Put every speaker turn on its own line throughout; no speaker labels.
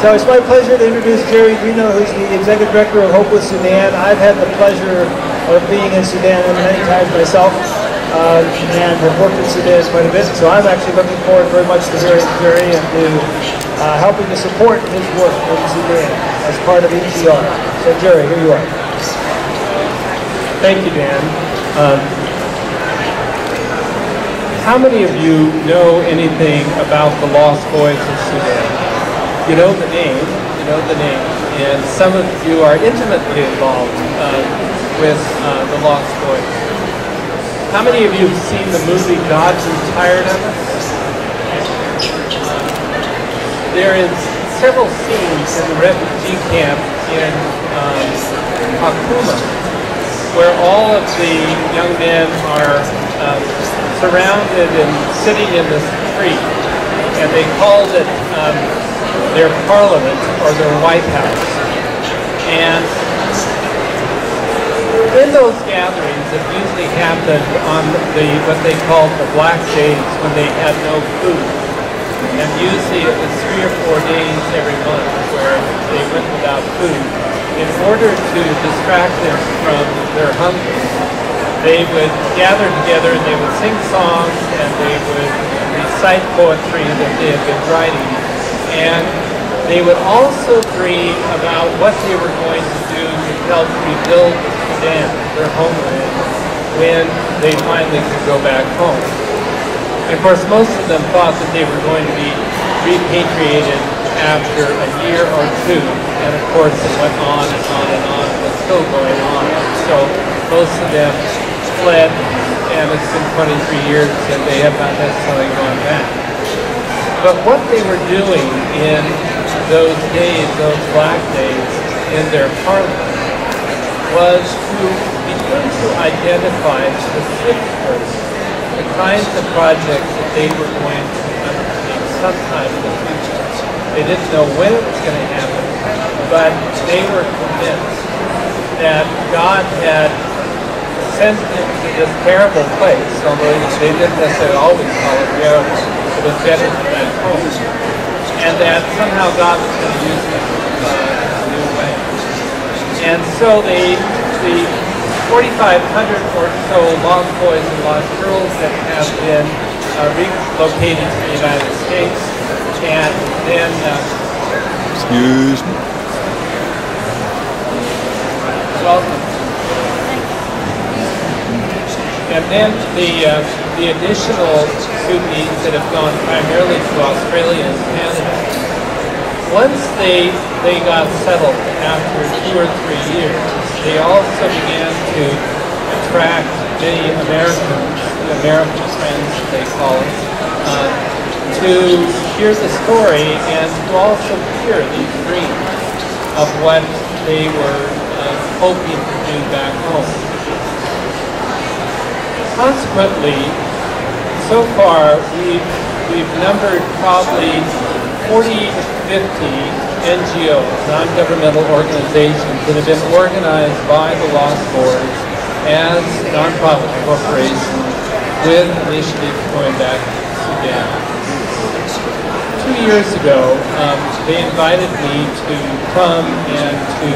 So it's my pleasure to introduce Jerry Drino, who's the Executive Director of Hope with Sudan. I've had the pleasure of being in Sudan many times myself, and have worked in Sudan quite a bit. So I'm actually looking forward very much to hearing Jerry and to helping to support his work in Sudan as part of EGR. So Jerry, here you are.
Thank you, Dan. How many of you know anything about the Lost Boys of Sudan? You know the name, and some of you are intimately involved with the Lost Boys. How many of you have seen the movie God Grew Tired of Us? There is several scenes in the refugee camp in Hakuma where all of the young men are surrounded and sitting in the street, and they called it their parliament or their White House. And in those gatherings, it usually happened on what they called the black days when they had no food. And usually it was 3 or 4 days every month where they went without food. In order to distract them from their hunger, they would gather together and they would sing songs and they would recite poetry that they had been writing. And they would also dream about what they were going to do to help rebuild Sudan, their homeland, when they finally could go back home. And of course, most of them thought that they were going to be repatriated after a year or two. And of course, it went on and on and on. It was still going on. So most of them fled, and it's been 23 years and they have not necessarily gone back. But what they were doing in those days, those black days, in their parliament, was to begin to identify specifically the kinds of projects that they were going to undertake sometime in the future. They didn't know when it was going to happen, but they were convinced that God had sent them to this terrible place, although they didn't necessarily always call it reality. It was better than that home. And that somehow God was going to use them in a new way. And so the 4,500 or so lost boys and lost girls that have been relocated to the United States, and then
excuse me.
Welcome. And then the additional Sudanese that have gone primarily to Australia and Canada, once they got settled after 2 or 3 years, they also began to attract many Americans, American friends they call it, to hear the story and to also hear these dreams of what they were hoping to do back home. Consequently, so far we've numbered probably 40 to 50 NGOs, non-governmental organizations, that have been organized by the Lost Boys as nonprofit corporations with initiatives going back to Sudan. 2 years ago, they invited me to come and to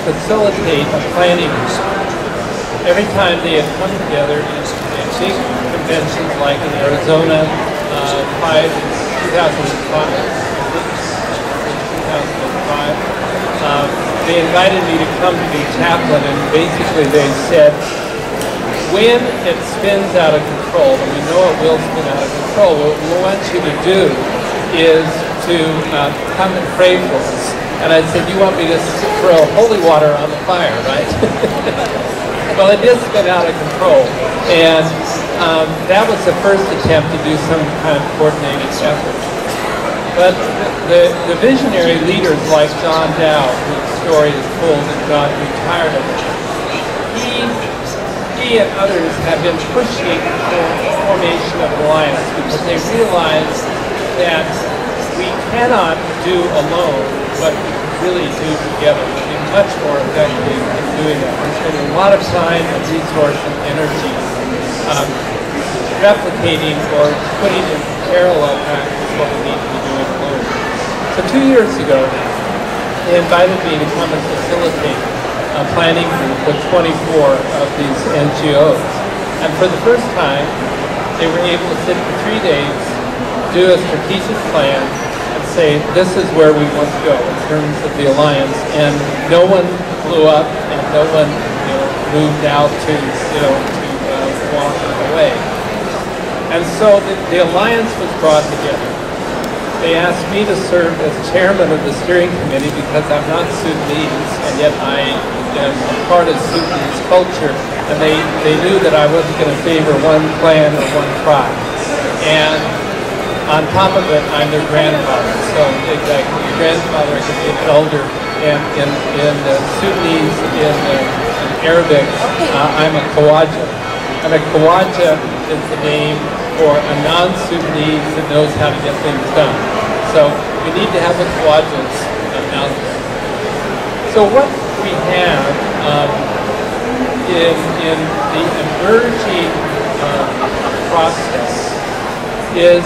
facilitate a planning group. Every time they had come together in big conventions like in Arizona, 2005, they invited me to come to be chaplain, and basically they said, when it spins out of control, and we know it will spin out of control, what we want you to do is to come and pray for us. And I said, you want me to throw holy water on the fire, right? Well, it did spin out of control, and that was the first attempt to do some kind of coordinated effort. But the visionary leaders like John Dow, whose story is told that God grew tired of it, he and others have been pushing for the formation of an alliance because they realize that we cannot do alone what we really do together. We'll be much more effective in doing that. We're spending a lot of time and resource and energy replicating or putting in parallel practice what we need to be doing alone. So So 2 years ago, they invited me to come and facilitate a planning group with 24 of these NGOs. And for the first time, they were able to sit for 3 days, do a strategic plan, and say, this is where we want to go in terms of the alliance. And no one blew up, and no one moved out to walk away. And so the alliance was brought together. They asked me to serve as chairman of the steering committee because I'm not Sudanese, and yet I am a part of Sudanese culture, and they knew that I wasn't going to favor one clan or one tribe. And on top of it, I'm their grandfather. So exactly, your grandfather is an elder, and in Sudanese, in Arabic, I'm a Khawaja. And a Khawaja is the name for a non-Sudanese that knows how to get things done. So we need to have the Khawajas out there. So what we have in the emerging process is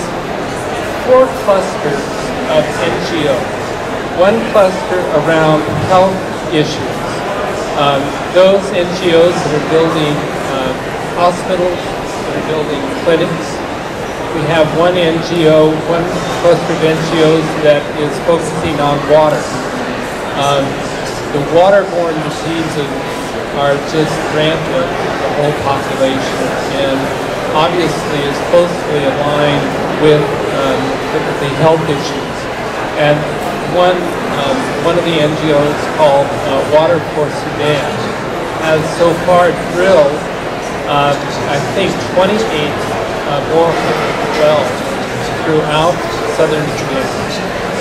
4 clusters of NGOs. One cluster around health issues. Those NGOs that are building hospitals, that are building clinics. We have one NGO, one cluster of NGOs that is focusing on water. The waterborne diseases are just rampant in the whole population, and obviously is closely aligned with the health issues. And one of the NGOs called Water for Sudan has so far drilled I think 28 wells throughout southern Sudan.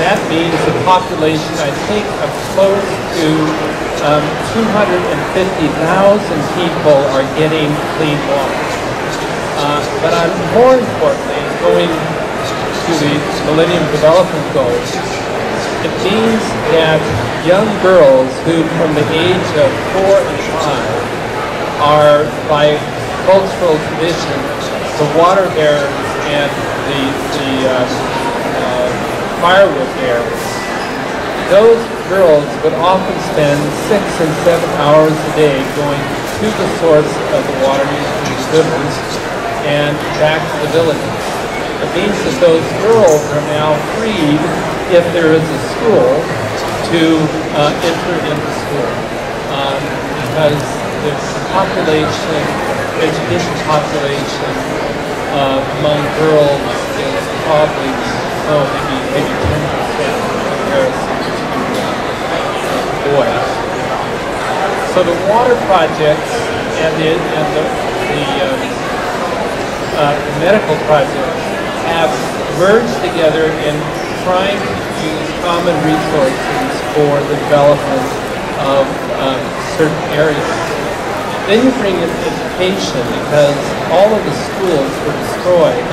That means a population, I think, of close to 250,000 people are getting clean water. But more importantly, going to the Millennium Development Goals, it means that young girls who from the age of 4 and 5 are, by cultural tradition, the water bearers and the firewood bearers. Those girls would often spend 6 and 7 hours a day going to the source of the water, using rivers, and back to the villages. It means that those girls are now freed, if there is a school, to enter into school. Because the population, education population among girls is probably maybe 10% in comparison to boys. So the water projects and the medical projects have merged together in trying to use common resources for the development of certain areas. Then you bring in education, because all of the schools were destroyed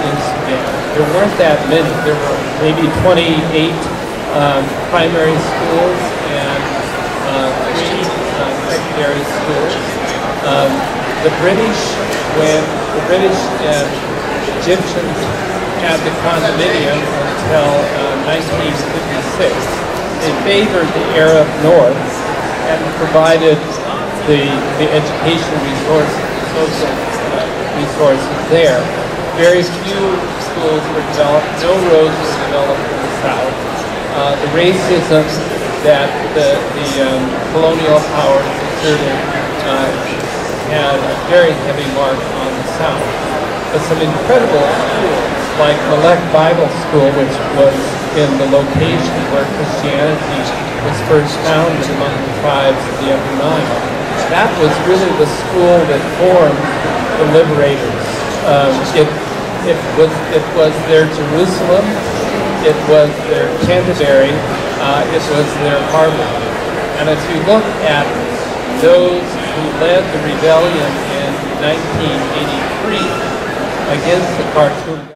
in Sudan. There weren't that many. There were maybe 28 primary schools and 3 secondary schools. The British, when the British and Egyptians had the condominium until 1956, they favored the Arab North and provided the education resources, social resources there. Very few schools were developed, no roads were developed in the South. The racism that the colonial powers exerted had a very heavy mark on the South. But some incredible schools, like Malek Bible School, which was in the location where Christianity was first founded among the tribes of the Upper Nile. That was really the school that formed the liberators. It was their Jerusalem, it was their Canterbury, it was their Harvard. And if you look at those who led the rebellion in 1983 against the Khartoum